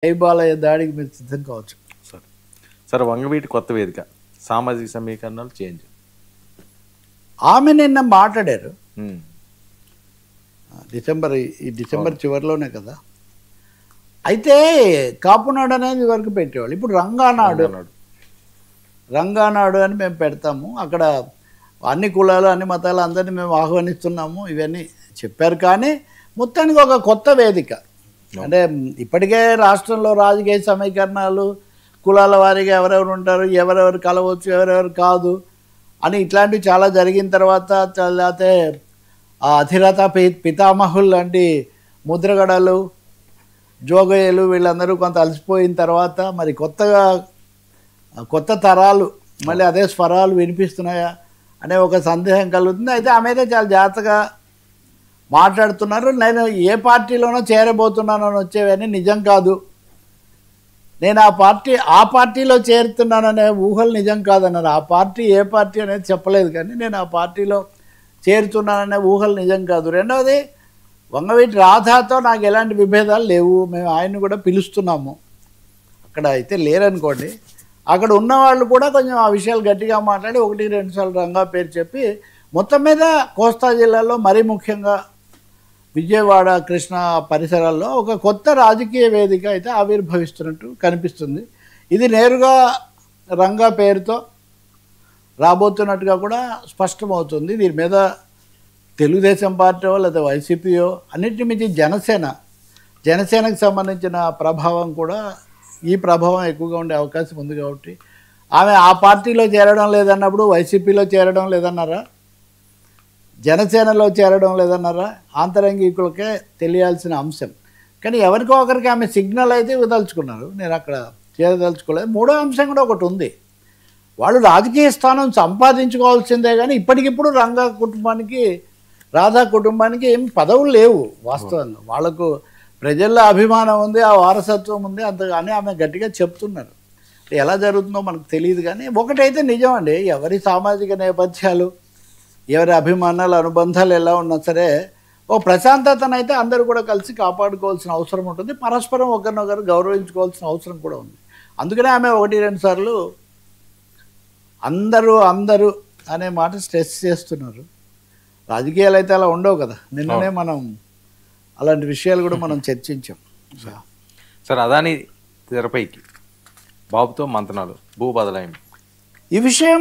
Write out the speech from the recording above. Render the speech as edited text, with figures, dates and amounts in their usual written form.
బాలయ్య దాడికి మీరు సిద్ధం కావచ్చు. సార్ సార్ వంగవీటి కొత్త వేదిక సామాజిక సమీకరణాలు చేంజ్. ఆమె నిన్న మాట్లాడారు డిసెంబర్ చివరిలోనే కదా. అయితే కాపునాడు అనేది వరకు పెట్టేవాళ్ళు. ఇప్పుడు రంగానాడు అని మేము పెడతాము. అక్కడ అన్ని కులాలు అన్ని మతాలు అందరినీ మేము ఆహ్వానిస్తున్నాము ఇవన్నీ చెప్పారు. కానీ మొత్తానికి ఒక కొత్త వేదిక అంటే ఇప్పటికే రాష్ట్రంలో రాజకీయ సమీకరణాలు కులాల వారీగా ఎవరెవరు ఉంటారు, ఎవరెవరు కలవచ్చు, ఎవరెవరు కాదు అని ఇట్లాంటివి చాలా జరిగిన తర్వాత లేకపోతే అధిరథ పితామహులు లాంటి ముద్రగడలు జోగయ్యలు వీళ్ళందరూ కొంత అలసిపోయిన తర్వాత మరి కొత్త తరాలు మళ్ళీ అదే స్వరాలు వినిపిస్తున్నాయా అనే ఒక సందేహం కలుగుతుంది. అయితే ఆమె అయితే చాలా జాగ్రత్తగా మాట్లాడుతున్నారు. నేను ఏ పార్టీలోనో చేరబోతున్నానని వచ్చేవని నిజం కాదు, నేను ఆ పార్టీలో చేరుతున్నాననే ఊహలు నిజం కాదన్నారు. ఆ పార్టీ ఏ పార్టీ అనేది చెప్పలేదు, కానీ నేను ఆ పార్టీలో చేరుతున్నాననే ఊహలు నిజం కాదు. రెండవది వంగవీటి రాధాతో నాకు ఎలాంటి విభేదాలు లేవు, మేము ఆయన్ని కూడా పిలుస్తున్నాము. అక్కడ అయితే లేరనుకోండి, అక్కడ ఉన్నవాళ్ళు కూడా కొంచెం ఆ విషయాలు గట్టిగా మాట్లాడి 1-2 సార్లు రంగా పేరు చెప్పి మొత్తం మీద కోస్తా జిల్లాలో మరీ ముఖ్యంగా విజయవాడ కృష్ణ పరిసరాల్లో ఒక కొత్త రాజకీయ వేదిక అయితే ఆవిర్భవిస్తున్నట్టు కనిపిస్తుంది. ఇది నేరుగా రంగా పేరుతో రాబోతున్నట్టుగా కూడా స్పష్టమవుతుంది. దీని మీద తెలుగుదేశం పార్టీయో లేదా వైసీపీయో అన్నింటి మించి జనసేనకు సంబంధించిన ప్రభావం కూడా ఈ ప్రభావం ఎక్కువగా ఉండే అవకాశం ఉంది. కాబట్టి ఆమె ఆ పార్టీలో చేరడం లేదన్నప్పుడు వైసీపీలో చేరడం లేదన్నారా, జనసేనలో చేరడం లేదన్నారా, ఆంతరంగికులకే తెలియాల్సిన అంశం. కానీ ఎవరికో ఒకరికి ఆమె సిగ్నల్ అయితే ఇవ్వదలుచుకున్నారు, నేను అక్కడ చేరదలుచుకోలేదు. మూడో అంశం కూడా ఒకటి ఉంది, వాళ్ళు రాజకీయ స్థానం సంపాదించుకోవాల్సిందే. కానీ ఇప్పటికిప్పుడు రాధా కుటుంబానికి ఏం పదవులు లేవు. వాస్తవంగా వాళ్లకు ప్రజల్లో అభిమానం ఉంది, ఆ వారసత్వం ఉంది, అంతగానే ఆమె గట్టిగా చెప్తున్నారు. ఎలా జరుగుతుందో మనకు తెలియదు. కానీ ఒకటైతే నిజం అండి, ఎవరి సామాజిక నేపథ్యాలు ఎవరి అభిమానాలు అనుబంధాలు ఎలా ఉన్నా సరే ఓ ప్రశాంతతనైతే అందరూ కూడా కలిసి కాపాడుకోవాల్సిన అవసరం ఉంటుంది. పరస్పరం ఒకరినొకరు గౌరవించుకోవాల్సిన అవసరం కూడా ఉంది. అందుకనే ఆమె 1-2 సార్లు అందరూ అనే మాట స్ట్రెస్ చేస్తున్నారు. రాజకీయాలు అయితే అలా ఉండవు కదా. నిన్ననే మనం అలాంటి విషయాలు కూడా మనం చర్చించాం. సార్ అదాని తెరపైకి బాబుతో మంతనాలు భూ బదలాయింపు ఈ విషయం